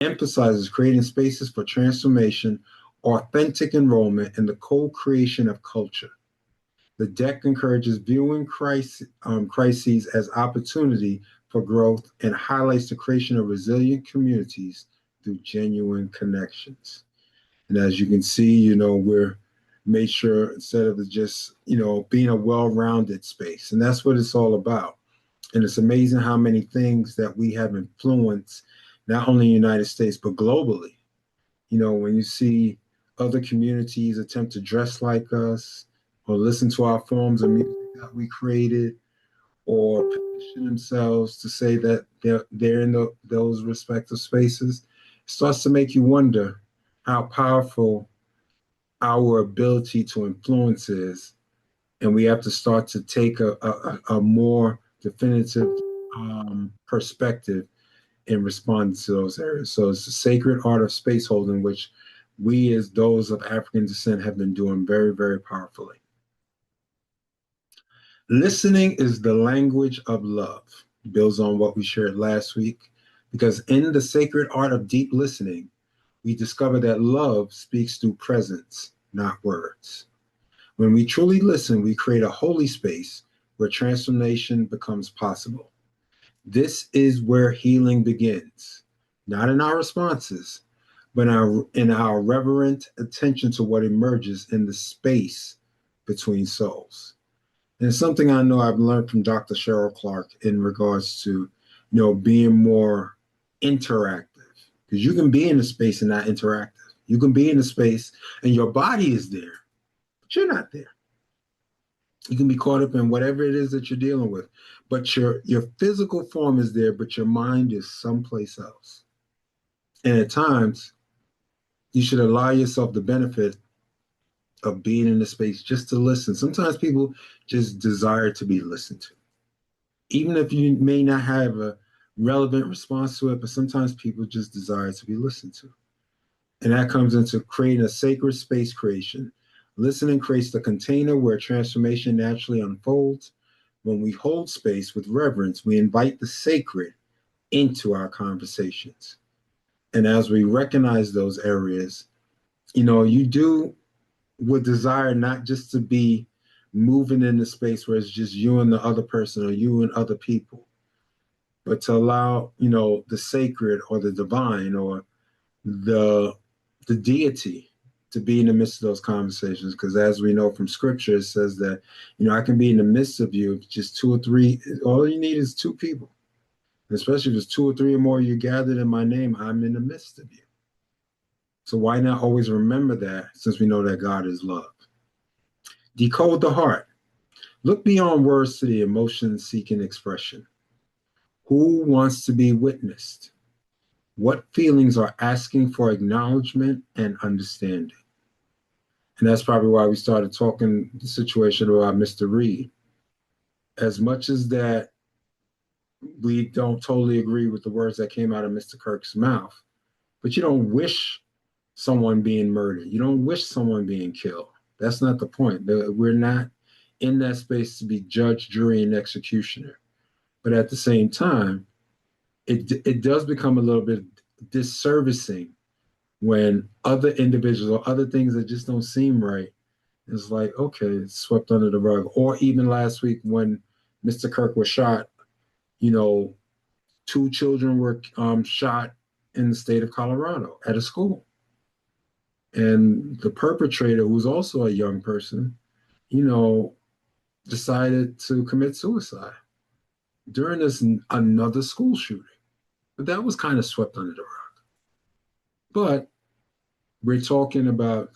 emphasizes creating spaces for transformation, authentic enrollment, and the co-creation of culture. The deck encourages viewing crises as opportunity for growth and highlights the creation of resilient communities through genuine connections. And as you can see, we're made sure instead of just, being a well-rounded space. And that's what it's all about. And it's amazing how many things that we have influenced, not only in the United States, but globally. When you see other communities attempt to dress like us or listen to our forms of music that we created or position themselves to say that they're in those respective spaces, it starts to make you wonder how powerful our ability to influence is. And we have to start to take a more definitive perspective in responding to those areas. So it's the sacred art of space holding, which we as those of African descent have been doing very, very powerfully. Listening is the language of love. Builds on what we shared last week, because in the sacred art of deep listening, we discover that love speaks through presence, not words. When we truly listen, we create a holy space where transformation becomes possible. This is where healing begins, not in our responses, but in our reverent attention to what emerges in the space between souls. And it's something I know I've learned from Dr. Cheryl Clarke in regards to, being more interactive. Because you can be in a space and not interactive. You can be in a space and your body is there, but you're not there. You can be caught up in whatever it is that you're dealing with, but your physical form is there, but your mind is someplace else. And at times, you should allow yourself the benefit of being in the space just to listen. Sometimes people just desire to be listened to, even if you may not have a relevant response to it, but sometimes people just desire to be listened to. And that comes into creating a sacred space creation. Listening creates the container where transformation naturally unfolds. When we hold space with reverence, we invite the sacred into our conversations. And as we recognize those areas, you do would desire not just to be moving in the space where it's just you and the other person or you and other people, but to allow, the sacred or the divine or the deity to be in the midst of those conversations. Because as we know from scripture, it says that, I can be in the midst of you, just two or three, all you need is two people. And especially if it's two or three or more you gathered in my name, I'm in the midst of you. So why not always remember that, since we know that God is love? Decode the heart. Look beyond words to the emotion-seeking expression. Who wants to be witnessed? What feelings are asking for acknowledgement and understanding? And that's probably why we started talking the situation about Mr. Reed. As much as that we don't totally agree with the words that came out of Mr. Kirk's mouth, but you don't wish someone being murdered. You don't wish someone being killed. That's not the point. We're not in that space to be judge, jury, and executioner. But at the same time, it does become a little bit disservicing when other individuals or other things that just don't seem right, it's like, okay, it's swept under the rug. Or even last week when Mr. Kirk was shot, two children were shot in the state of Colorado at a school. And the perpetrator, who was also a young person, decided to commit suicide during this another school shooting. But that was kind of swept under the rug. But we're talking about,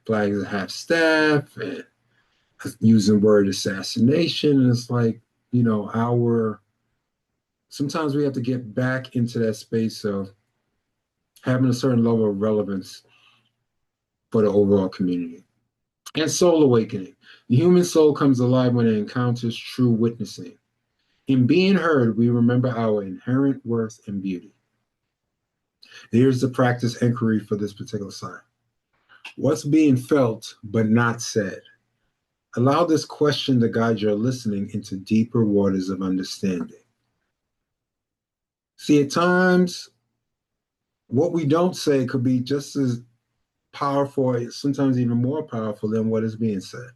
flags that have staff and using the word assassination. And it's like, sometimes we have to get back into that space of having a certain level of relevance for the overall community. And soul awakening. The human soul comes alive when it encounters true witnessing. In being heard, we remember our inherent worth and beauty. Here's the practice inquiry for this particular sign. What's being felt but not said? Allow this question to guide your listening into deeper waters of understanding. See, at times, what we don't say could be just as powerful, sometimes even more powerful than what is being said.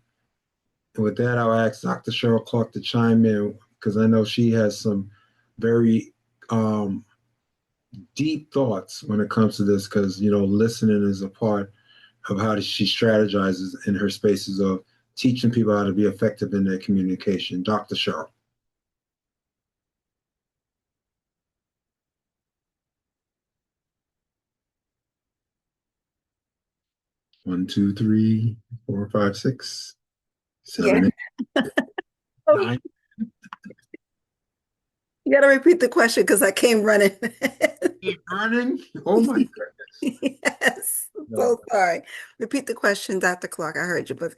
And with that, I'll ask Dr. Cheryl Clarke to chime in because I know she has some very deep thoughts when it comes to this. Because listening is a part of how she strategizes in her spaces of teaching people how to be effective in their communication. Dr. Cheryl. 1, 2, 3, 4, 5, 6, Yeah. 7, 8, Oh, 9. you got to repeat the question because I came running. Keep running. Oh my goodness. Yes. No, So sorry. Repeat the question, Dr. Clark. I heard you, but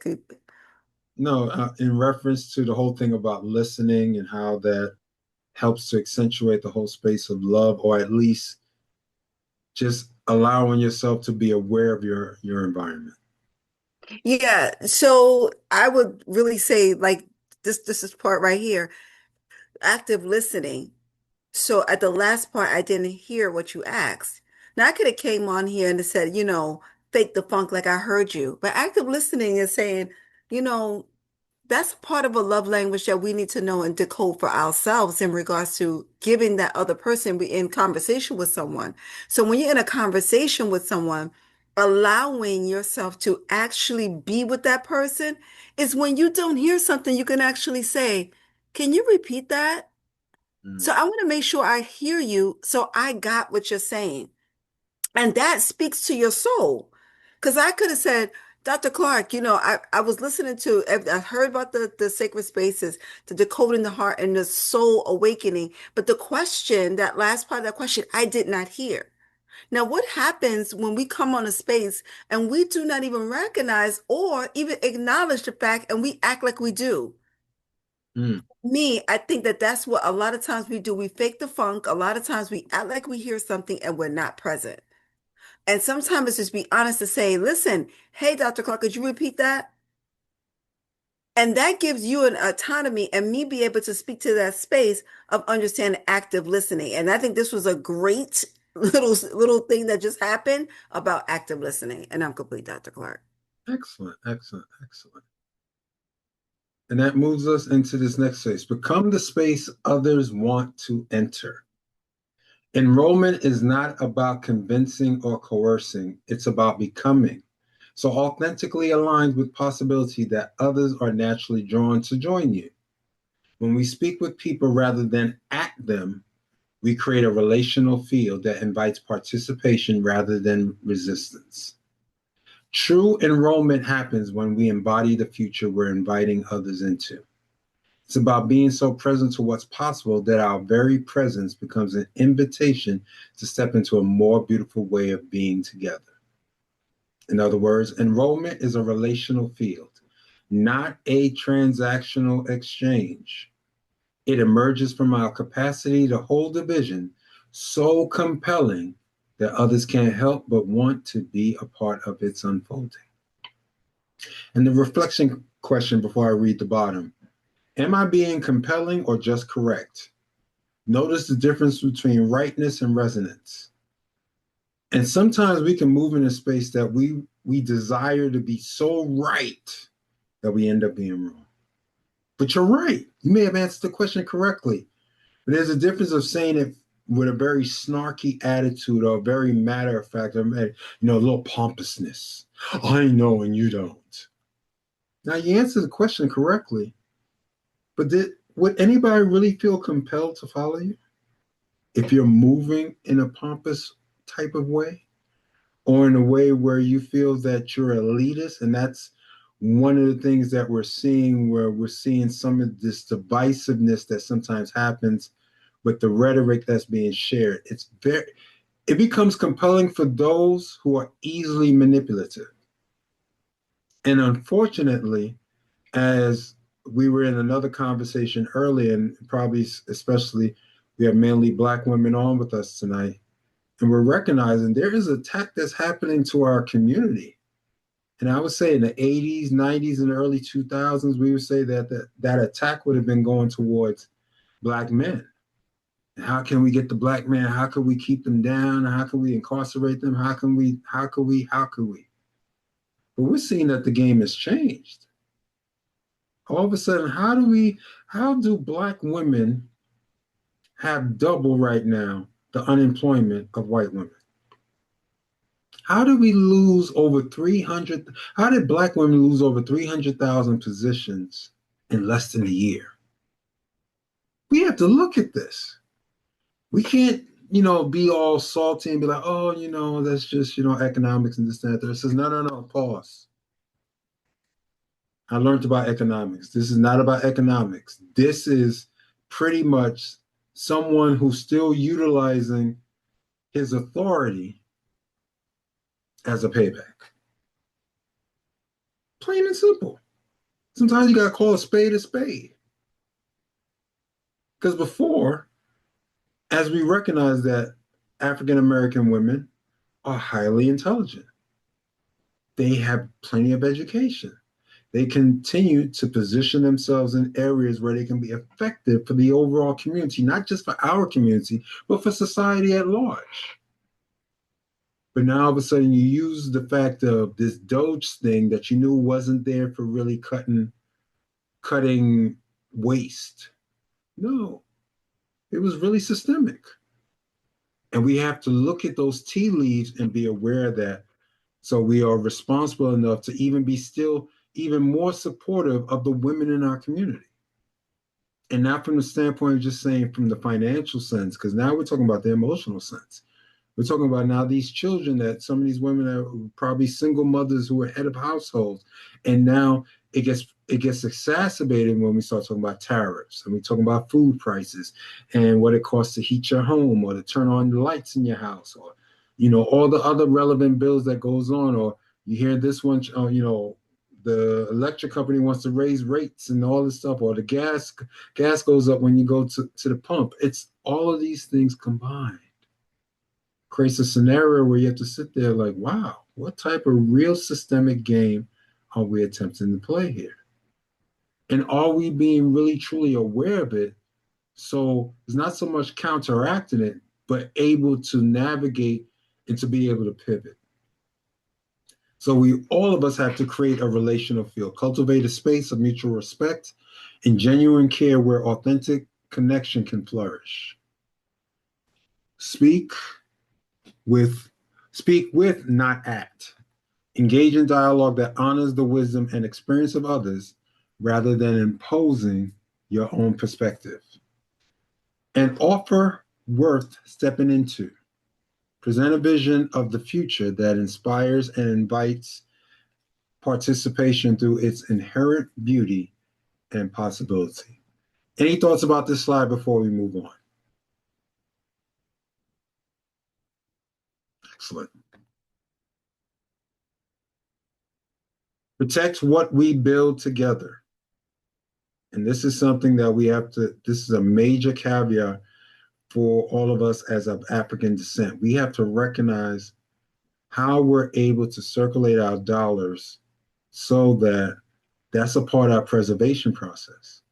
no. In reference to the whole thing about listening and how that helps to accentuate the whole space of love, or at least just allowing yourself to be aware of your environment. yeah. So I would really say like this is part right here, active listening. So at the last part, I didn't hear what you asked. Now I could have came on here and said, fake the funk like I heard you. But active listening is saying, you know, that's part of a love language that we need to know and decode for ourselves in regards to giving that other person be in conversation with someone. So when you're in a conversation with someone, allowing yourself to actually be with that person is when you don't hear something, you can actually say, can you repeat that? Mm, So I want to make sure I hear you so I got what you're saying. And that speaks to your soul. Because I could have said, Dr. Clark, I was listening to, I heard about the sacred spaces, the decoding the heart and the soul awakening. But the question, that last part of that question, I did not hear. Now, what happens when we come on a space and we do not even recognize or even acknowledge the fact and we act like we do? mm. Me, I think that that's what a lot of times we do. We fake the funk. A lot of times we act like we hear something and we're not present. And sometimes it's just be honest to say, listen, hey, Dr. Clark, could you repeat that? And that gives you an autonomy and me be able to speak to that space of understanding active listening. And I think this was a great little thing that just happened about active listening. And I'm complete, Dr. Clark. Excellent, excellent, excellent. And that moves us into this next phase. Become the space others want to enter. Enrollment is not about convincing or coercing, it's about becoming. So authentically aligned with possibility that others are naturally drawn to join you. When we speak with people rather than at them, we create a relational field that invites participation rather than resistance. True enrollment happens when we embody the future we're inviting others into. It's about being so present to what's possible that our very presence becomes an invitation to step into a more beautiful way of being together. In other words, enrollment is a relational field, not a transactional exchange. It emerges from our capacity to hold a vision so compelling that others can't help but want to be a part of its unfolding. And the reflection question before I read the bottom: am I being compelling or just correct? Notice the difference between rightness and resonance. And sometimes we can move in a space that we desire to be so right that we end up being wrong. But you're right. You may have answered the question correctly. But there's a difference of saying it with a very snarky attitude or a very matter of fact, a little pompousness. I know and you don't. Now you answered the question correctly, but would anybody really feel compelled to follow you if you're moving in a pompous type of way, or in a way where you feel that you're elitist? And that's one of the things that we're seeing, where we're seeing some of this divisiveness that sometimes happens with the rhetoric that's being shared. It becomes compelling for those who are easily manipulative. And unfortunately, as we were in another conversation earlier, and probably especially we have mainly Black women on with us tonight, and we're recognizing there is an attack that's happening to our community. And I would say in the 80s, 90s, and early 2000s, we would say that that attack would have been going towards Black men. How can we get the black man? How can we keep them down? How can we incarcerate them? How can we? But we're seeing that the game has changed. All of a sudden, how do black women have double right now the unemployment of white women? How did we lose over 300? How did black women lose over 300,000 positions in less than a year? We have to look at this. We can't, be all salty and be like, oh, that's just, economics and this, that, that. It says, no, no, no, pause. I learned about economics. This is not about economics. This is pretty much someone who's still utilizing his authority as a payback. Plain and simple. Sometimes you got to call a spade a spade. Because before, as we recognize that African American women are highly intelligent, they have plenty of education. They continue to position themselves in areas where they can be effective for the overall community, not just for our community, but for society at large. But now all of a sudden you use the fact of this Doge thing that you knew wasn't there for really cutting waste. No, it was really systemic. And we have to look at those tea leaves and be aware of that. So we are responsible enough to even be still even more supportive of the women in our community. And not from the standpoint of just saying from the financial sense, because now we're talking about the emotional sense. We're talking about now these children that some of these women are probably single mothers who are head of households. And now it gets exacerbated when we start talking about tariffs and we talk about food prices and what it costs to heat your home or to turn on the lights in your house or all the other relevant bills that goes on. Or you hear this one, the electric company wants to raise rates and all this stuff, or the gas goes up when you go to the pump. It's all of these things combined creates a scenario where you have to sit there like, wow, what type of real systemic game are we attempting to play here? And are we being really truly aware of it? So it's not so much counteracting it, but able to navigate and to be able to pivot. So all of us have to create a relational field, cultivate a space of mutual respect and genuine care where authentic connection can flourish. Speak with speak with, not act. Engage in dialogue that honors the wisdom and experience of others rather than imposing your own perspective. And offer worth stepping into. Present a vision of the future that inspires and invites participation through its inherent beauty and possibility. Any thoughts about this slide before we move on? Excellent. Protect what we build together. And this is something that this is a major caveat for all of us as of African descent. We have to recognize how we're able to circulate our dollars so that that's a part of our preservation process.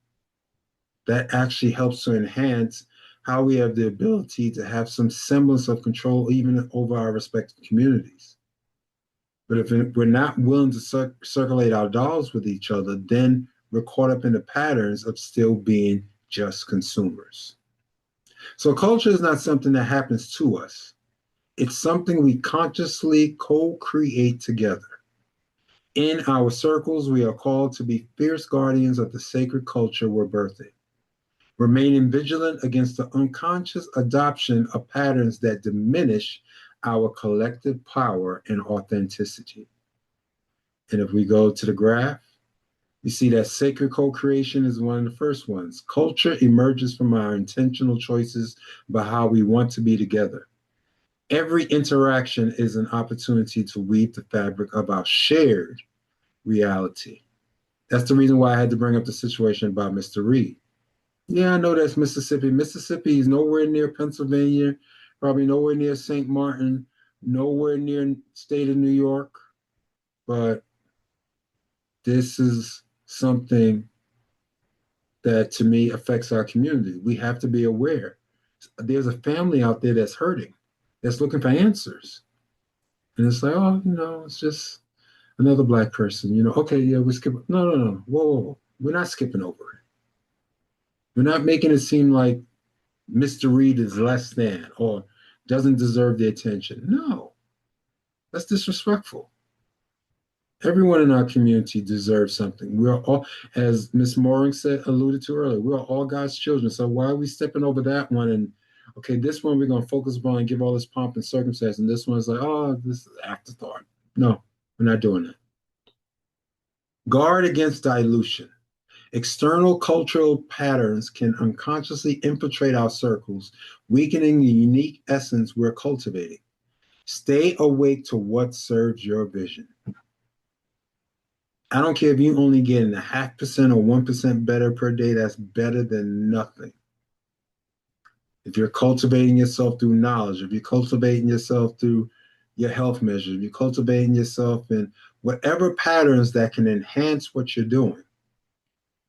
That actually helps to enhance how we have the ability to have some semblance of control even over our respective communities. But if we're not willing to circulate our dollars with each other, then we're caught up in the patterns of still being just consumers. So culture is not something that happens to us. It's something we consciously co-create together. In our circles, we are called to be fierce guardians of the sacred culture we're birthing, remaining vigilant against the unconscious adoption of patterns that diminish our collective power and authenticity. And if we go to the graph, you see that sacred co-creation is one of the first ones. Culture emerges from our intentional choices about how we want to be together. Every interaction is an opportunity to weave the fabric of our shared reality. That's the reason why I had to bring up the situation about Mr. Reed. Yeah, I know that's Mississippi. Mississippi is nowhere near Pennsylvania, probably nowhere near St. Martin, nowhere near state of New York, but this is something that to me affects our community. We have to be aware. There's a family out there that's hurting, that's looking for answers. And it's like, oh, it's just another black person. Okay, yeah, we skip. No, no, no. Whoa, whoa, whoa. We're not skipping over it. We're not making it seem like Mr. Reed is less than or doesn't deserve the attention. No, that's disrespectful. Everyone in our community deserves something. We're all, as Miss Mooring said, alluded to earlier, we're all God's children. So why are we stepping over that one? And okay, this one we're going to focus upon and give all this pomp and circumstance. And this one's like, oh, this is afterthought. No, we're not doing that. Guard against dilution. External cultural patterns can unconsciously infiltrate our circles, weakening the unique essence we're cultivating. Stay awake to what serves your vision. I don't care if you only getting a 0.5% or 1% better per day, that's better than nothing. If you're cultivating yourself through knowledge, if you're cultivating yourself through your health measures, if you're cultivating yourself in whatever patterns that can enhance what you're doing,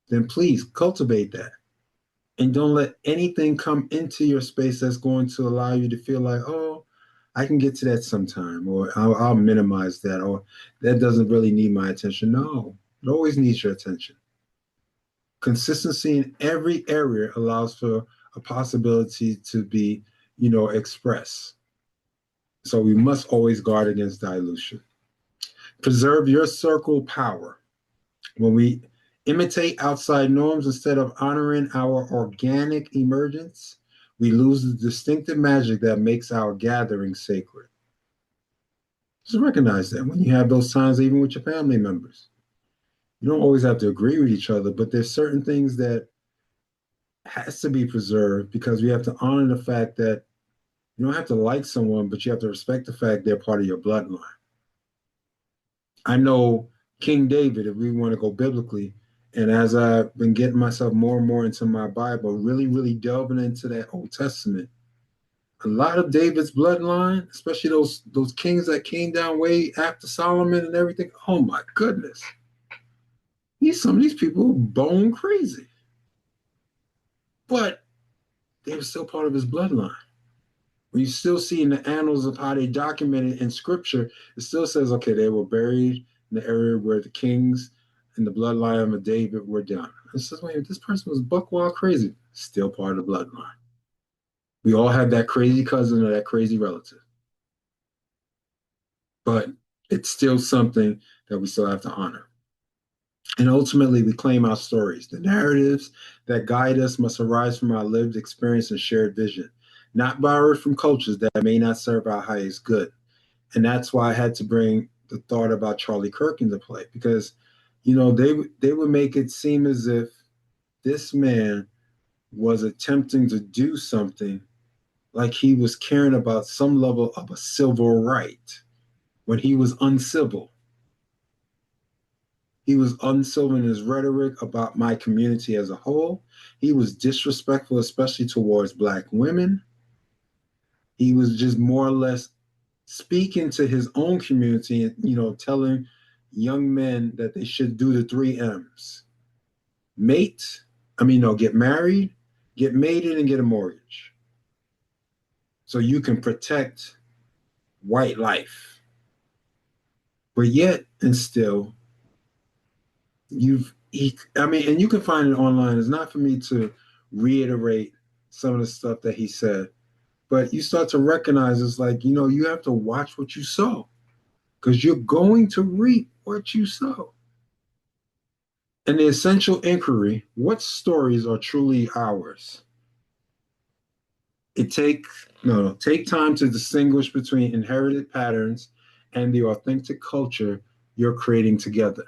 then please cultivate that. And don't let anything come into your space that's going to allow you to feel like, oh, I can get to that sometime, or I'll minimize that, or that doesn't really need my attention. No, it always needs your attention. Consistency in every area allows for a possibility to be, expressed. So we must always guard against dilution. Preserve your circle power. When we imitate outside norms instead of honoring our organic emergence, we lose the distinctive magic that makes our gathering sacred. Just recognize that when you have those times, even with your family members, you don't always have to agree with each other, but there's certain things that has to be preserved because we have to honor the fact that you don't have to like someone, but you have to respect the fact they're part of your bloodline. I know King David, if we want to go biblically, and as I've been getting myself more and more into my Bible, really, really delving into that Old Testament, a lot of David's bloodline, especially those kings that came down way after Solomon and everything. Oh my goodness, some of these people are bone crazy, but they were still part of his bloodline. When you still see in the annals of how they document it in scripture, it still says, okay, they were buried in the area where the kings and the bloodline of David were done. It says, wait, this person was buck wild crazy. Still part of the bloodline. We all have that crazy cousin or that crazy relative. But it's still something that we still have to honor. And ultimately, we claim our stories. The narratives that guide us must arise from our lived experience and shared vision, not borrowed from cultures that may not serve our highest good. And that's why I had to bring the thought about Charlie Kirk into play, because, they would make it seem as if this man was attempting to do something like he was caring about some level of a civil right when he was uncivil. He was uncivil in his rhetoric about my community as a whole. He was disrespectful, especially towards Black women. He was just more or less speaking to his own community and, telling young men that they should do the 3 M's. Mate, no, get married, get mated, and get a mortgage. So you can protect white life. But yet and still, and you can find it online. It's not for me to reiterate some of the stuff that he said, but you start to recognize it's like, you have to watch what you sow because you're going to reap what you sow. And the essential inquiry, what stories are truly ours? Take time to distinguish between inherited patterns and the authentic culture you're creating together.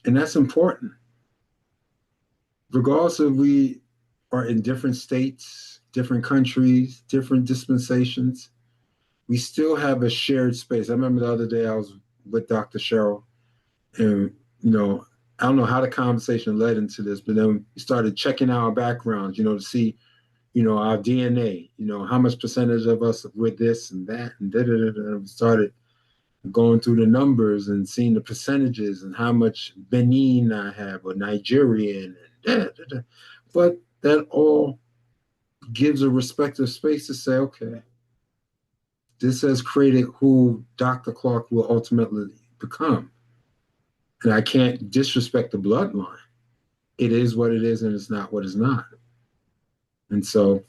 And that's important. Regardless if we are in different states, different countries, different dispensations, we still have a shared space. I remember the other day I was with Dr. Cheryl, and I don't know how the conversation led into this, but then we started checking our backgrounds, to see, our DNA, how much percentage of us with this and that, and da. We started going through the numbers and seeing the percentages and how much Benin I have or Nigerian and da. But that all gives a respective space to say, okay, this has created who Dr. Clarke will ultimately become. And I can't disrespect the bloodline. It is what it is, and it's not what it's not. And so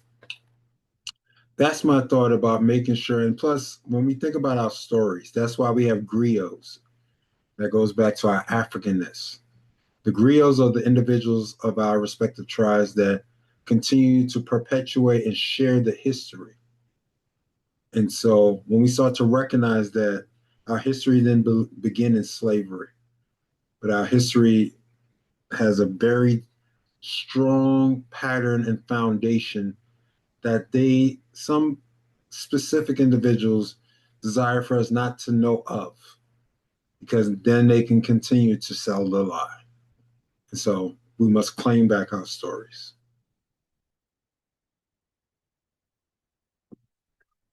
that's my thought about making sure. And plus, when we think about our stories, that's why we have griots. That goes back to our Africanness. The griots are the individuals of our respective tribes that continue to perpetuate and share the history. And so when we start to recognize that our history didn't begin in slavery, but our history has a very strong pattern and foundation that some specific individuals desire for us not to know of, because then they can continue to sell the lie. And so we must claim back our stories.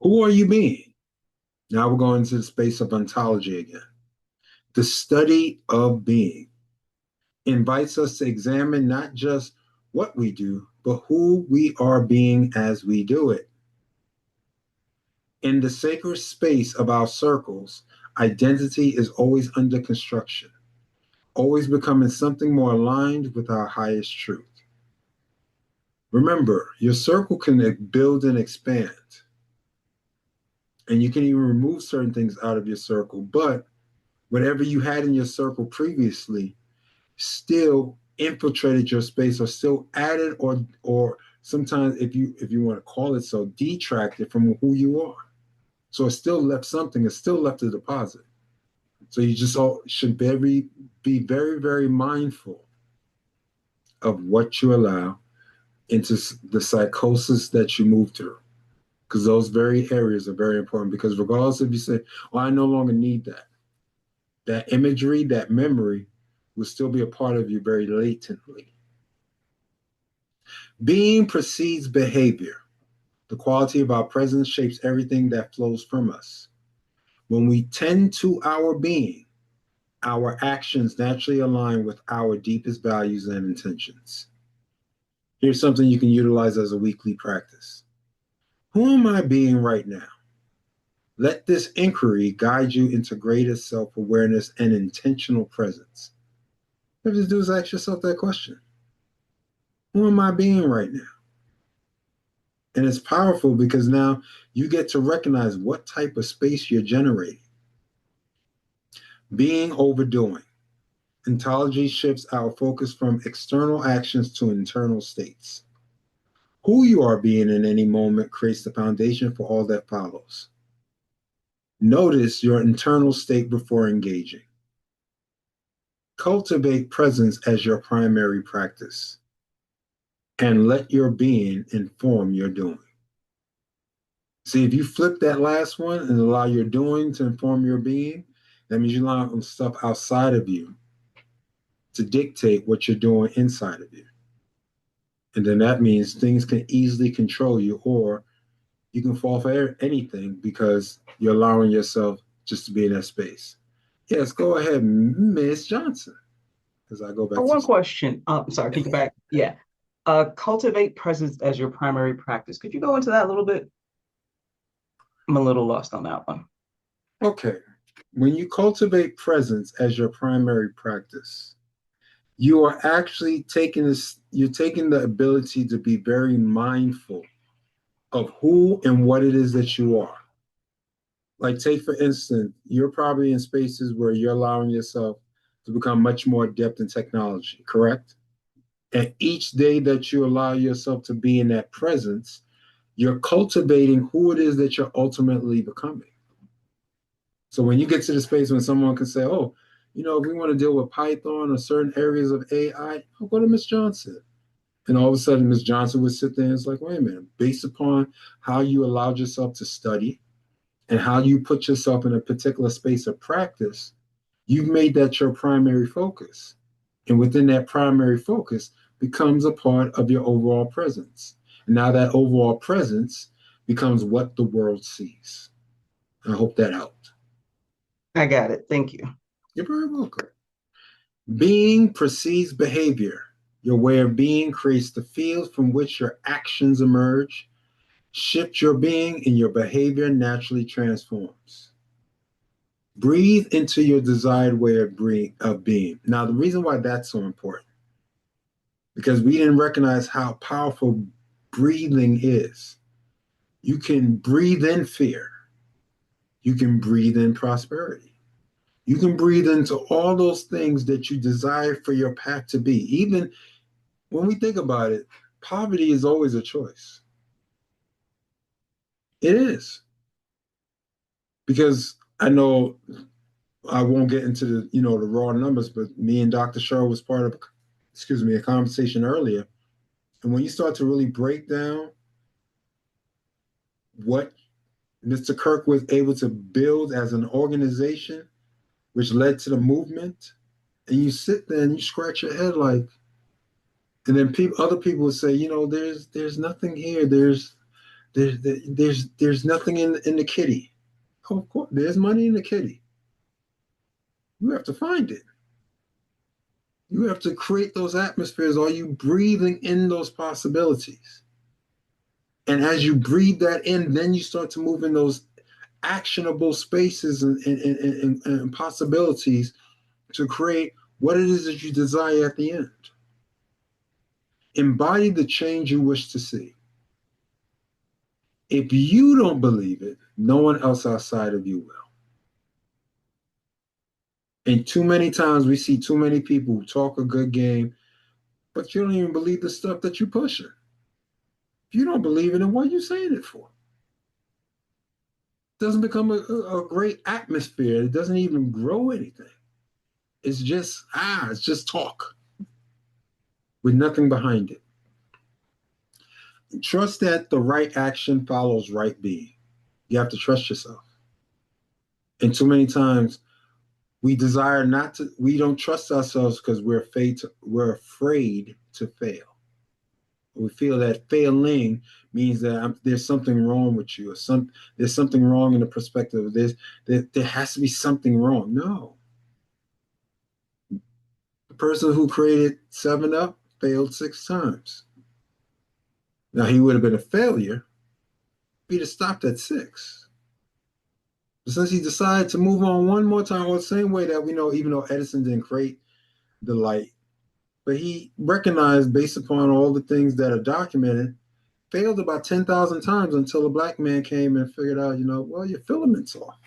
Who are you being? Now we're going into the space of ontology again. The study of being invites us to examine not just what we do, but who we are being as we do it. In the sacred space of our circles, identity is always under construction, always becoming something more aligned with our highest truth. Remember, your circle can build and expand, and you can even remove certain things out of your circle, but whatever you had in your circle previously still infiltrated your space, or still added, or sometimes, if you want to call it so, detracted from who you are. So it still left something, it still left a deposit. So you just all should be very, very mindful of what you allow into the psychosis that you move through. Because those very areas are very important. Because regardless if you say, well, I no longer need that, that imagery, that memory will still be a part of you very latently. Being precedes behavior. The quality of our presence shapes everything that flows from us. When we tend to our being, our actions naturally align with our deepest values and intentions. Here's something you can utilize as a weekly practice. Who am I being right now? Let this inquiry guide you into greater self awareness and intentional presence. What you have to do is ask yourself that question. Who am I being right now? And it's powerful because now you get to recognize what type of space you're generating. Being overdoing. Ontology shifts our focus from external actions to internal states. Who you are being in any moment creates the foundation for all that follows. Notice your internal state before engaging. Cultivate presence as your primary practice, and let your being inform your doing. See, if you flip that last one and allow your doing to inform your being, that means you allow stuff outside of you to dictate what you're doing inside of you. And then that means things can easily control you, or you can fall for anything because you're allowing yourself just to be in that space. Yes, go ahead, Miss Johnson, as I go back to. One question. Sorry, can you go back? Yeah. Cultivate presence as your primary practice. Could you go into that a little bit? I'm a little lost on that one. Okay. When you cultivate presence as your primary practice, you are actually you're taking the ability to be very mindful of who and what it is that you are. Like, take for instance, you're probably in spaces where you're allowing yourself to become much more adept in technology, correct? And each day that you allow yourself to be in that presence, you're cultivating who it is that you're ultimately becoming. So when you get to the space when someone can say, oh, if we want to deal with Python or certain areas of AI, I'll go to Miss Johnson. And all of a sudden, Miss Johnson would sit there and it's like, wait a minute, based upon how you allowed yourself to study and how you put yourself in a particular space of practice, you've made that your primary focus. And within that primary focus becomes a part of your overall presence. And now that overall presence becomes what the world sees. I hope that helped. I got it. Thank you. You're very welcome. Being precedes behavior. Your way of being creates the field from which your actions emerge. Shift your being and your behavior naturally transforms. Breathe into your desired way of being. Now, the reason why that's so important, because we didn't recognize how powerful breathing is. You can breathe in fear. You can breathe in prosperity. You can breathe into all those things that you desire for your path to be. Even when we think about it, poverty is always a choice. It is. Because I know I won't get into the raw numbers, but me and Dr. Cheryl was part of a conversation earlier. And when you start to really break down what Mr. Kirk was able to build as an organization, which led to the movement, and you sit there and you scratch your head like, and then other people would say, there's nothing here. There's nothing in the kitty. Oh, of course, there's money in the kitty. You have to find it. You have to create those atmospheres. Are you breathing in those possibilities? And as you breathe that in, then you start to move in those actionable spaces and possibilities to create what it is that you desire at the end. Embody the change you wish to see. If you don't believe it, no one else outside of you will. And too many times we see too many people talk a good game, but you don't even believe the stuff that you're pushing. If you don't believe it, then what are you saying it for? It doesn't become a great atmosphere. It doesn't even grow anything. It's just talk with nothing behind it. Trust that the right action follows right being. You have to trust yourself. And too many times we don't trust ourselves because we're afraid to fail. We feel that failing means that there's something wrong with you, or there's something wrong in the perspective of this. There has to be something wrong. No. The person who created 7-Up failed 6 times. Now, he would have been a failure if he'd have stopped at 6. But since he decided to move on one more time, well, the same way that we know, even though Edison didn't create the light, but he recognized, based upon all the things that are documented, failed about 10,000 times until a black man came and figured out, well, your filament's off.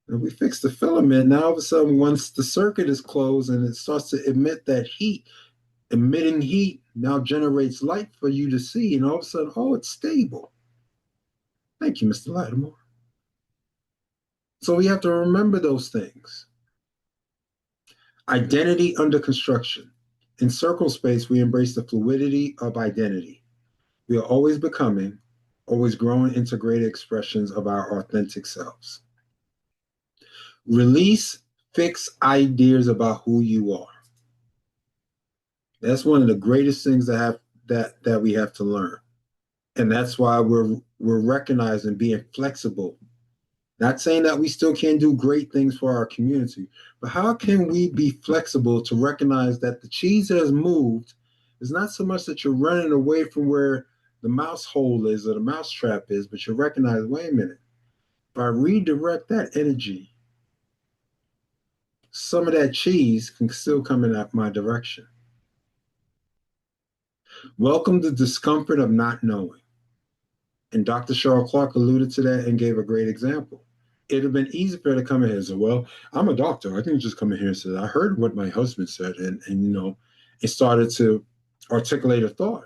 And we fixed the filament. Now, all of a sudden, once the circuit is closed and it starts to emit that heat, emitting heat now generates light for you to see. And all of a sudden, oh, it's stable. Thank you, Mr. Lattimore. So we have to remember those things. Identity under construction. In circle space, we embrace the fluidity of identity. We are always becoming, always growing into greater expressions of our authentic selves. Release fixed ideas about who you are. That's one of the greatest things that we have to learn. And that's why we're recognizing being flexible. Not saying that we still can't do great things for our community, but how can we be flexible to recognize that the cheese has moved? It's not so much that you're running away from where the mouse hole is or the mouse trap is, but you recognize, wait a minute, if I redirect that energy, some of that cheese can still come in my direction. Welcome the discomfort of not knowing. And Dr. Cheryl Clarke alluded to that and gave a great example. It'd have been easy for her to come in here and say, well, I'm a doctor. I can just come in here and say, I heard what my husband said. And it started to articulate a thought.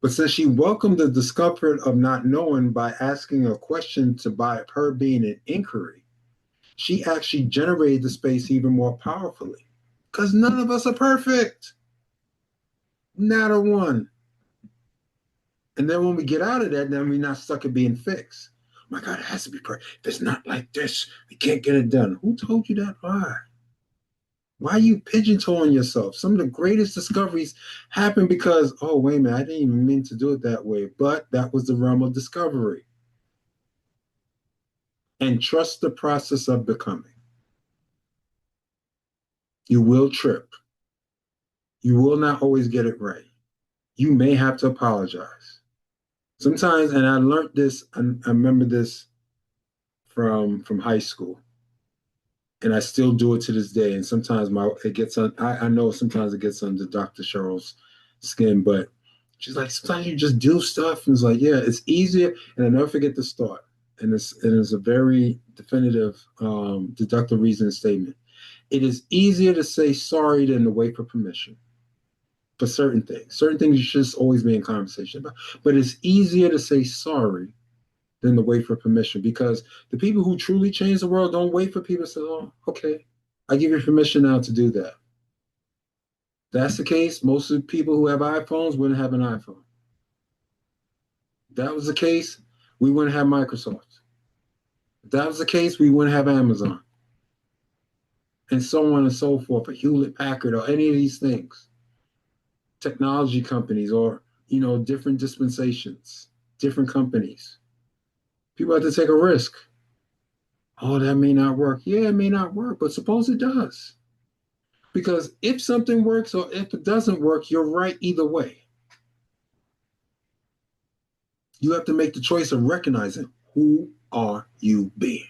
But since she welcomed the discomfort of not knowing by asking a question by her being an inquiry, she actually generated the space even more powerfully. Because none of us are perfect. Not a one. And then when we get out of that, then we're not stuck at being fixed. Oh my God, it has to be perfect. If it's not like this, we can't get it done. Who told you that lie? Why are you pigeon-toeing yourself? Some of the greatest discoveries happen because, oh, wait a minute, I didn't even mean to do it that way. But that was the realm of discovery. And trust the process of becoming. You will trip. You will not always get it right. You may have to apologize. Sometimes, and I learned this, I remember this from high school, and I still do it to this day. And sometimes it gets on. I know sometimes it gets under Dr. Cheryl's skin, but she's like, sometimes you just do stuff, and it's like, yeah, it's easier. And I never forget the start, and it's a very definitive, deductive reasoning statement. It is easier to say sorry than to wait for permission for certain things. Certain things you should just always be in conversation about. But it's easier to say sorry than to wait for permission, because the people who truly change the world don't wait for people to say, oh, okay, I give you permission now to do that. If that's the case, most of the people who have iPhones wouldn't have an iPhone. If that was the case, we wouldn't have Microsoft. If that was the case, we wouldn't have Amazon. And so on and so forth, or Hewlett Packard, or any of these things. Technology companies, or different dispensations, different companies. People have to take a risk. Oh, that may not work. Yeah, it may not work, but suppose it does. Because if something works or if it doesn't work, you're right either way. You have to make the choice of recognizing, who are you being?